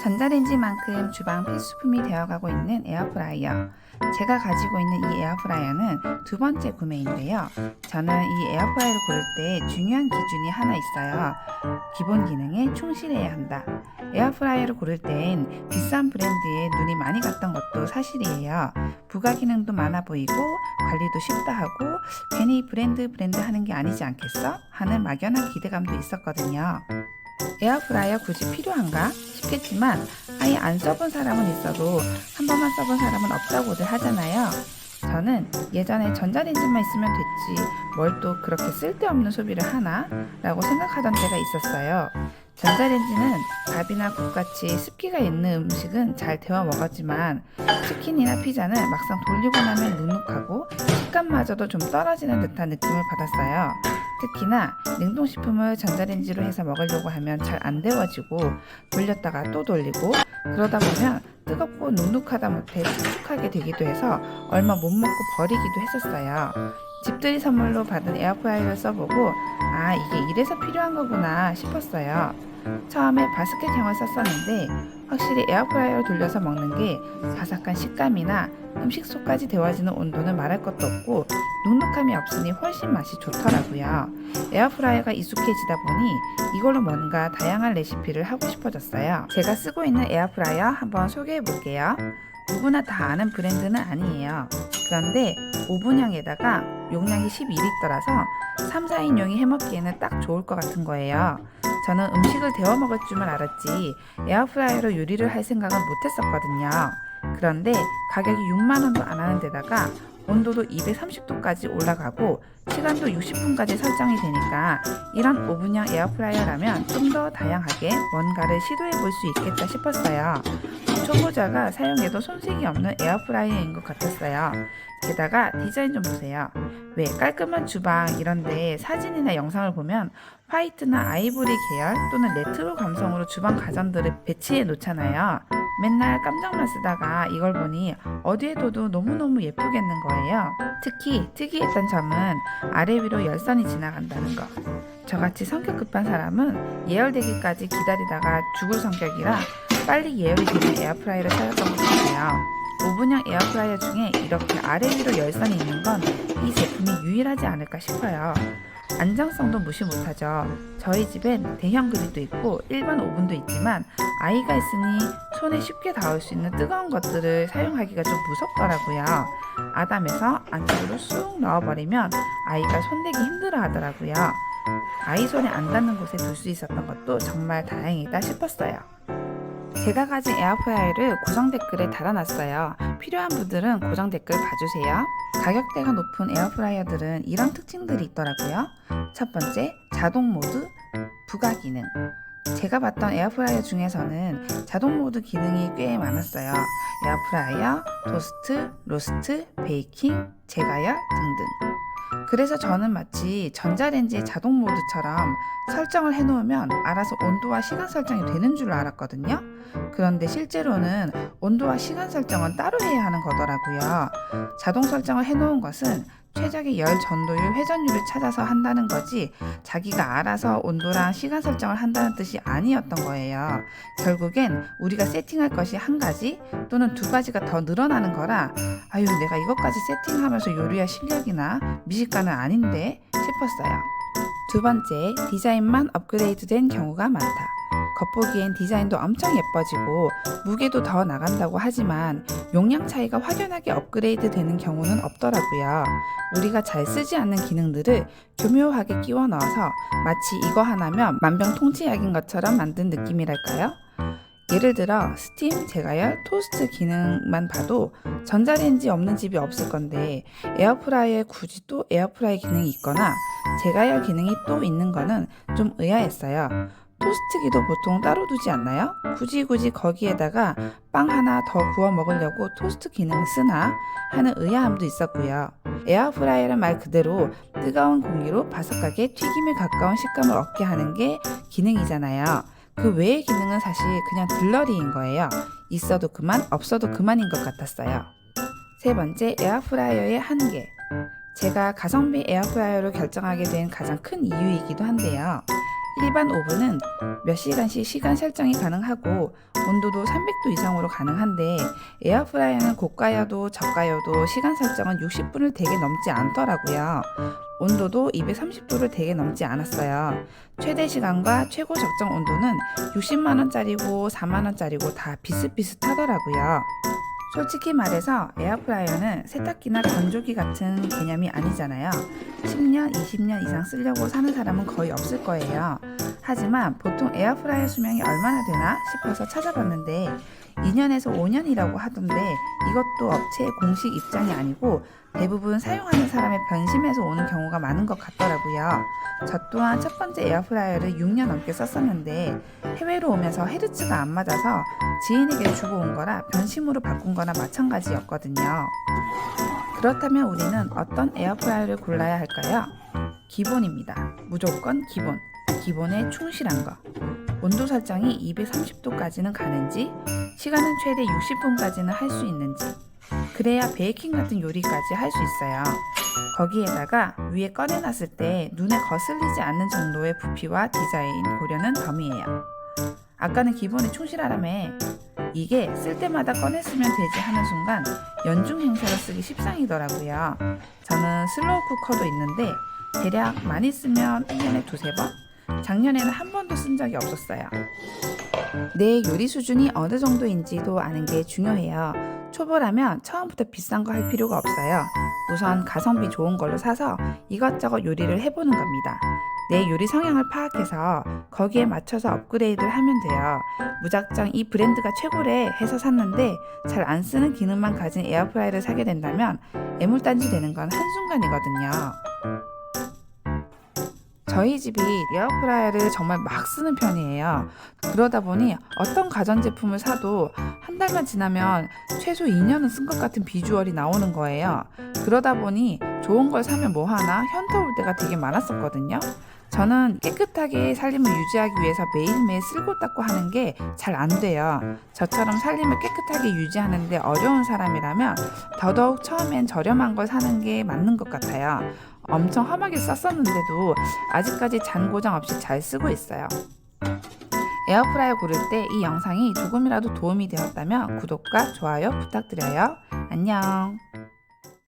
전자레인지만큼 주방 필수품이 되어가고 있는 에어프라이어. 제가 가지고 있는 이 에어프라이어는 두 번째 구매인데요. 저는 이 에어프라이어를 고를 때 중요한 기준이 하나 있어요. 기본 기능에 충실해야 한다. 에어프라이어를 고를 땐 비싼 브랜드에 눈이 많이 갔던 것도 사실이에요. 부가 기능도 많아 보이고 관리도 쉽다 하고 괜히 브랜드 하는 게 아니지 않겠어? 하는 막연한 기대감도 있었거든요. 에어프라이어 굳이 필요한가 싶겠지만 아예 안 써본 사람은 있어도 한 번만 써본 사람은 없다고들 하잖아요. 저는 예전에 전자레인지만 있으면 됐지 뭘 또 그렇게 쓸데없는 소비를 하나? 라고 생각하던 때가 있었어요. 전자레인지는 밥이나 국같이 습기가 있는 음식은 잘 데워 먹었지만 치킨이나 피자는 막상 돌리고 나면 눅눅하고 식감마저도 좀 떨어지는 듯한 느낌을 받았어요. 특히나 냉동식품을 전자레인지로 해서 먹으려고 하면 잘 안 데워지고 돌렸다가 또 돌리고 그러다 보면 뜨겁고 눅눅하다 못해 축축하게 되기도 해서 얼마 못 먹고 버리기도 했었어요. 집들이 선물로 받은 에어프라이어를 써보고 아 이게 이래서 필요한 거구나 싶었어요. 처음에 바스켓형을 썼었는데 확실히 에어프라이어로 돌려서 먹는 게 바삭한 식감이나 음식 속까지 데워지는 온도는 말할 것도 없고 눅눅함이 없으니 훨씬 맛이 좋더라고요. 에어프라이어가 익숙해지다 보니 이걸로 뭔가 다양한 레시피를 하고 싶어졌어요. 제가 쓰고 있는 에어프라이어 한번 소개해 볼게요. 누구나 다 아는 브랜드는 아니에요. 그런데 오븐형에다가 용량이 12리터라서 3, 4인용이 해먹기에는 딱 좋을 것 같은 거예요. 저는 음식을 데워 먹을 줄만 알았지 에어프라이어로 요리를 할 생각은 못했었거든요. 그런데 가격이 6만원도 안 하는 데다가 온도도 230도까지 올라가고 시간도 60분까지 설정이 되니까 이런 오븐형 에어프라이어라면 좀 더 다양하게 뭔가를 시도해 볼 수 있겠다 싶었어요. 초보자가 사용해도 손색이 없는 에어프라이어인 것 같았어요. 게다가 디자인 좀 보세요. 왜 깔끔한 주방 이런데 사진이나 영상을 보면 화이트나 아이보리 계열 또는 레트로 감성으로 주방 가전들을 배치해 놓잖아요. 맨날 깜짝만 쓰다가 이걸 보니 어디에 둬도 너무너무 예쁘겠는 거예요. 특히 특이했던 점은 아래 위로 열선이 지나간다는 거. 저같이 성격 급한 사람은 예열되기까지 기다리다가 죽을 성격이라 빨리 예열이 되는 에어프라이어를 찾았던 것 같아요. 오븐형 에어프라이어 중에 이렇게 아래 위로 열선이 있는 건 이 제품이 유일하지 않을까 싶어요. 안정성도 무시 못하죠. 저희 집엔 대형 그릴도 있고 일반 오븐도 있지만 아이가 있으니 손에 쉽게 닿을 수 있는 뜨거운 것들을 사용하기가 좀 무섭더라고요. 아담해서 안쪽으로 쑥 넣어버리면 아이가 손대기 힘들어 하더라고요. 아이 손에 안 닿는 곳에 둘 수 있었던 것도 정말 다행이다 싶었어요. 제가 가진 에어프라이어를 고정 댓글에 달아놨어요. 필요한 분들은 고정 댓글 봐주세요. 가격대가 높은 에어프라이어들은 이런 특징들이 있더라고요. 첫 번째, 자동 모드, 부가 기능. 제가 봤던 에어프라이어 중에서는 자동 모드 기능이 꽤 많았어요. 에어프라이어, 토스트, 로스트, 베이킹, 재가열 등등. 그래서 저는 마치 전자레인지의 자동 모드처럼 설정을 해놓으면 알아서 온도와 시간 설정이 되는 줄 알았거든요. 그런데 실제로는 온도와 시간 설정은 따로 해야 하는 거더라고요. 자동 설정을 해놓은 것은 최적의 열 전도율, 회전율을 찾아서 한다는 거지 자기가 알아서 온도랑 시간 설정을 한다는 뜻이 아니었던 거예요. 결국엔 우리가 세팅할 것이 한 가지 또는 두 가지가 더 늘어나는 거라 아유 내가 이것까지 세팅하면서 요리할 실력이나 미식가는 아닌데 싶었어요. 두 번째, 디자인만 업그레이드된 경우가 많다. 겉보기엔 디자인도 엄청 예뻐지고 무게도 더 나간다고 하지만 용량 차이가 확연하게 업그레이드 되는 경우는 없더라고요. 우리가 잘 쓰지 않는 기능들을 교묘하게 끼워 넣어서 마치 이거 하나면 만병통치약인 것처럼 만든 느낌이랄까요? 예를 들어 스팀, 재가열, 토스트 기능만 봐도 전자레인지 없는 집이 없을 건데 에어프라이어에 굳이 또 에어프라이 기능이 있거나 재가열 기능이 또 있는 거는 좀 의아했어요. 토스트기도 보통 따로 두지 않나요? 굳이 거기에다가 빵 하나 더 구워 먹으려고 토스트 기능을 쓰나 하는 의아함도 있었고요. 에어프라이어는 말 그대로 뜨거운 공기로 바삭하게 튀김에 가까운 식감을 얻게 하는 게 기능이잖아요. 그 외의 기능은 사실 그냥 들러리인 거예요. 있어도 그만, 없어도 그만인 것 같았어요. 세 번째, 에어프라이어의 한계. 제가 가성비 에어프라이어로 결정하게 된 가장 큰 이유이기도 한데요. 일반 오븐은 몇 시간씩 시간 설정이 가능하고 온도도 300도 이상으로 가능한데 에어프라이어는 고가여도 저가여도 시간 설정은 60분을 되게 넘지 않더라고요. 온도도 230도를 되게 넘지 않았어요. 최대 시간과 최고 적정 온도는 60만원짜리고 4만원짜리고 다 비슷비슷하더라고요. 솔직히 말해서 에어프라이어는 세탁기나 건조기 같은 개념이 아니잖아요. 10년, 20년 이상 쓰려고 사는 사람은 거의 없을 거예요. 하지만 보통 에어프라이어 수명이 얼마나 되나 싶어서 찾아봤는데 2년에서 5년이라고 하던데 이것도 업체의 공식 입장이 아니고 대부분 사용하는 사람의 변심에서 오는 경우가 많은 것 같더라고요. 저 또한 첫 번째 에어프라이어를 6년 넘게 썼었는데 해외로 오면서 헤르츠가 안 맞아서 지인에게 주고 온 거라 변심으로 바꾼 거나 마찬가지였거든요. 그렇다면 우리는 어떤 에어프라이어를 골라야 할까요? 기본입니다. 무조건 기본. 기본에 충실한 거. 온도 설정이 230도까지는 가는지, 시간은 최대 60분까지는 할 수 있는지, 그래야 베이킹 같은 요리까지 할 수 있어요. 거기에다가 위에 꺼내놨을 때 눈에 거슬리지 않는 정도의 부피와 디자인 고려는 덤이에요. 아까는 기본에 충실하라며. 이게 쓸 때마다 꺼냈으면 되지 하는 순간 연중 행사로 쓰기 십상이더라고요. 저는 슬로우 쿠커도 있는데 대략 많이 쓰면 1년에 2~3번? 작년에는 한 번도 쓴 적이 없었어요. 내 요리 수준이 어느 정도인지도 아는 게 중요해요. 초보라면 처음부터 비싼 거 할 필요가 없어요. 우선 가성비 좋은 걸로 사서 이것저것 요리를 해보는 겁니다. 내 요리 성향을 파악해서 거기에 맞춰서 업그레이드를 하면 돼요. 무작정 이 브랜드가 최고래 해서 샀는데 잘 안 쓰는 기능만 가진 에어프라이어를 사게 된다면 애물단지 되는 건 한순간이거든요. 저희 집이 에어프라이어를 정말 막 쓰는 편이에요. 그러다 보니 어떤 가전제품을 사도 한 달만 지나면 최소 2년은 쓴 것 같은 비주얼이 나오는 거예요. 그러다 보니 좋은 걸 사면 뭐하나 현타 올 때가 되게 많았었거든요. 저는 깨끗하게 살림을 유지하기 위해서 매일매일 쓸고 닦고 하는 게 잘 안 돼요. 저처럼 살림을 깨끗하게 유지하는데 어려운 사람이라면 더더욱 처음엔 저렴한 걸 사는 게 맞는 것 같아요. 엄청 험하게 썼었는데도 아직까지 잔 고장 없이 잘 쓰고 있어요. 에어프라이어 고를 때 이 영상이 조금이라도 도움이 되었다면 구독과 좋아요 부탁드려요. 안녕.